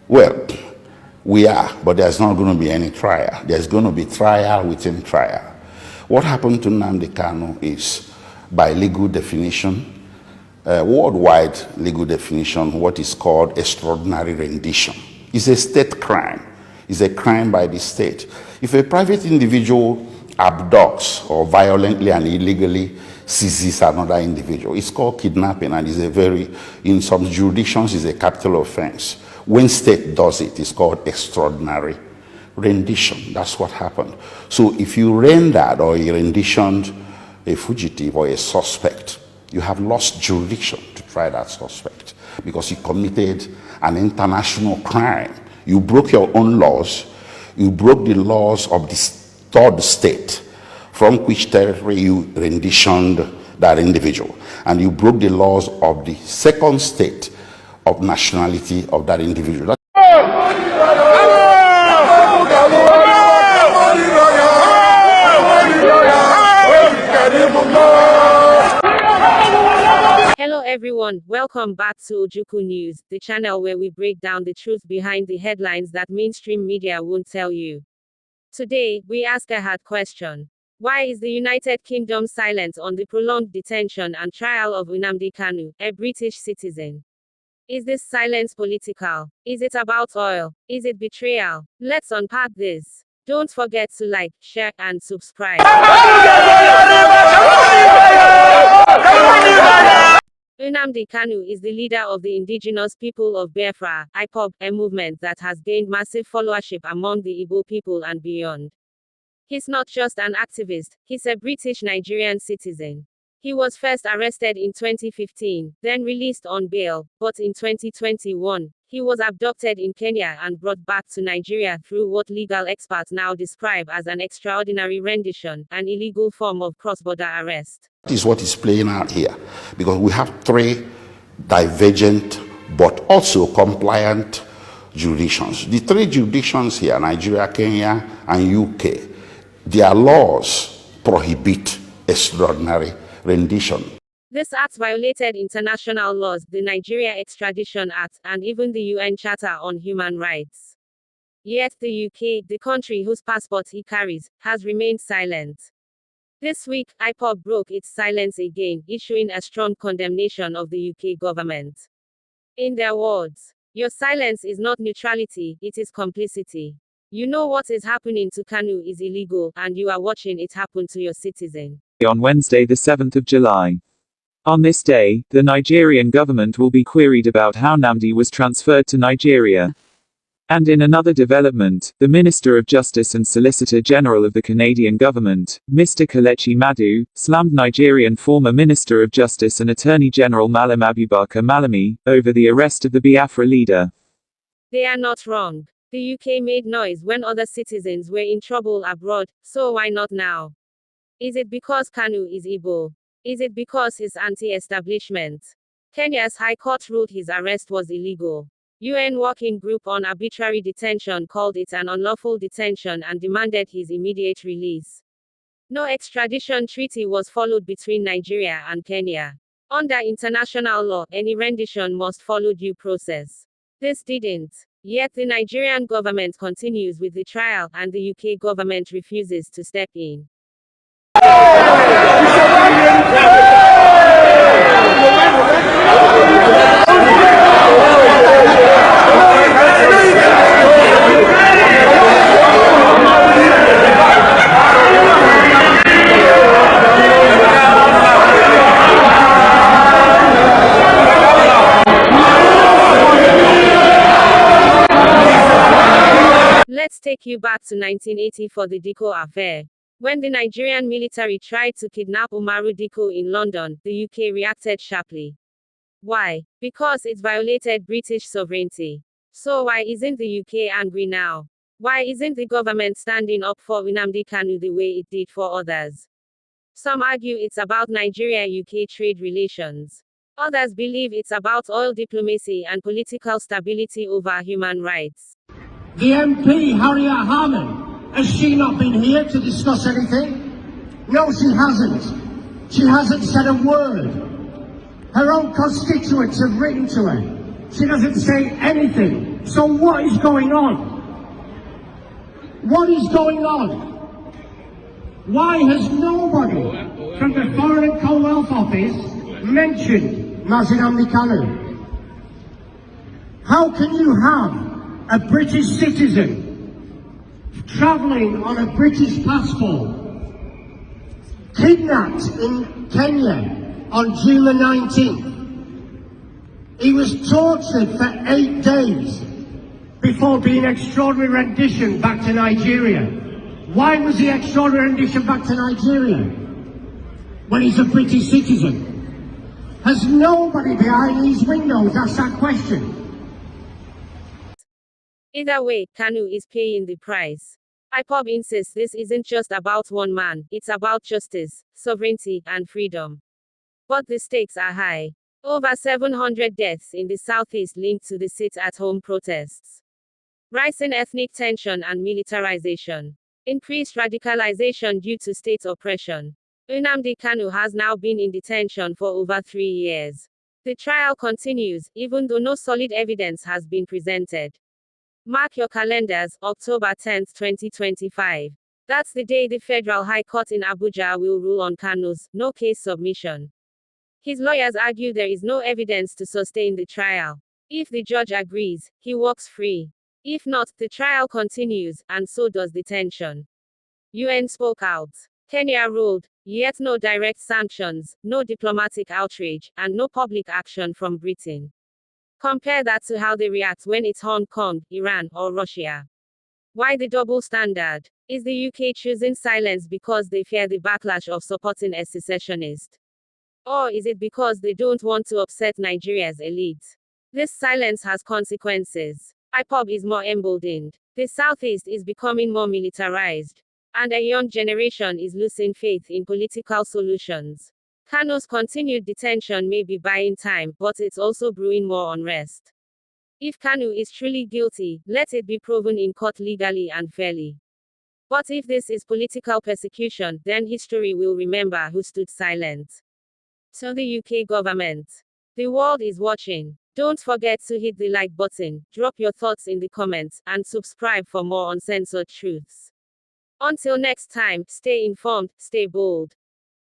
Well, we are, but there's not going to be any trial. There's going to be trial within trial. What happened to Nnamdi Kanu is, by legal definition, worldwide legal definition, what is called extraordinary rendition. It's a state crime. It's a crime by the state. If a private individual abducts or violently and illegally seizes another individual, it's called kidnapping, and is a very, in some jurisdictions, is a capital offense. When state does it, it's called extraordinary rendition. That's what happened. So if you rendered or you renditioned a fugitive or a suspect, you have lost jurisdiction to try that suspect because you committed an international crime. You broke your own laws. You broke the laws of the third state from which territory you renditioned that individual. And you broke the laws of the second state of nationality of that individual. Hello everyone, welcome back to Ojukwu News, the channel where we break down the truth behind the headlines that mainstream media won't tell you. Today, we ask a hard question. Why is the United Kingdom silent on the prolonged detention and trial of Nnamdi Kanu, a British citizen? Is this silence political? Is it about oil? Is it betrayal? Let's unpack this. Don't forget to like, share, and subscribe. Nnamdi Kanu is the leader of the Indigenous People of Biafra, IPOB, a movement that has gained massive followership among the Igbo people and beyond. He's not just an activist, he's a British Nigerian citizen. He was first arrested in 2015, then released on bail, but in 2021, he was abducted in Kenya and brought back to Nigeria through what legal experts now describe as an extraordinary rendition, an illegal form of cross-border arrest. That is what is playing out here, because we have three divergent but also compliant jurisdictions. The three jurisdictions here, Nigeria, Kenya, and UK, their laws prohibit extraordinary rendition. This act violated international laws, the Nigeria Extradition Act, and even the UN Charter on Human Rights. Yet the UK, the country whose passport he carries, has remained silent. This week, IPOB broke its silence again, issuing a strong condemnation of the UK government. In their words, "Your silence is not neutrality, it is complicity. You know what is happening to Kanu is illegal, and you are watching it happen to your citizen." On Wednesday, the 7th of July. On this day, the Nigerian government will be queried about how Nnamdi was transferred to Nigeria. And in another development, the Minister of Justice and Solicitor General of the Canadian government, Mr. Kelechi Madu, slammed Nigerian former Minister of Justice and Attorney General Malam Abubakar Malami, over the arrest of the Biafra leader. They are not wrong. The UK made noise when other citizens were in trouble abroad, so why not now? Is it because Kanu is Igbo? Is it because he's anti-establishment? Kenya's High Court ruled his arrest was illegal. UN Working Group on Arbitrary Detention called it an unlawful detention and demanded his immediate release. No extradition treaty was followed between Nigeria and Kenya. Under international law, any rendition must follow due process. This didn't. Yet the Nigerian government continues with the trial, and the UK government refuses to step in. Let's take you back to 1980 for the Diko affair. When the Nigerian military tried to kidnap Umaru Diko in London, the UK reacted sharply. Why? Because it violated British sovereignty. So why isn't the UK angry now? Why isn't the government standing up for Nnamdi Kanu the way it did for others? Some argue it's about Nigeria-UK trade relations. Others believe it's about oil diplomacy and political stability over human rights. The MP, Harriet Harman, has she not been here to discuss anything? No, she hasn't. She hasn't said a word. Her own constituents have written to her. She doesn't say anything. So what is going on? What is going on? Why has nobody from the Foreign and Commonwealth Office mentioned Nnamdi Kanu? How can you have a British citizen travelling on a British passport, kidnapped in Kenya on June the 19th? He was tortured for 8 days before being extraordinary rendition back to Nigeria. Why was he extraordinary rendition back to Nigeria when he's a British citizen? Has nobody behind these windows asked that question? Either way, Kanu is paying the price. IPOB insists this isn't just about one man, it's about justice, sovereignty, and freedom. But the stakes are high. Over 700 deaths in the southeast linked to the sit-at-home protests. Rising ethnic tension and militarization. Increased radicalization due to state oppression. Nnamdi Kanu has now been in detention for over 3 years. The trial continues, even though no solid evidence has been presented. Mark your calendars, October 10, 2025. That's the day the Federal High Court in Abuja will rule on Kanu's no case submission. His lawyers argue there is no evidence to sustain the trial. If the judge agrees, he walks free. If not, the trial continues, and so does detention. UN spoke out. Kenya ruled, yet no direct sanctions, no diplomatic outrage, and no public action from Britain. Compare that to how they react when it's Hong Kong, Iran, or Russia. Why the double standard? Is the UK choosing silence because they fear the backlash of supporting a secessionist? Or is it because they don't want to upset Nigeria's elite? This silence has consequences. IPOB is more emboldened. The Southeast is becoming more militarized. And a young generation is losing faith in political solutions. Kanu's continued detention may be buying time, but it's also brewing more unrest. If Kanu is truly guilty, let it be proven in court legally and fairly. But if this is political persecution, then history will remember who stood silent. So the UK government. The world is watching. Don't forget to hit the like button, drop your thoughts in the comments, and subscribe for more uncensored truths. Until next time, stay informed, stay bold.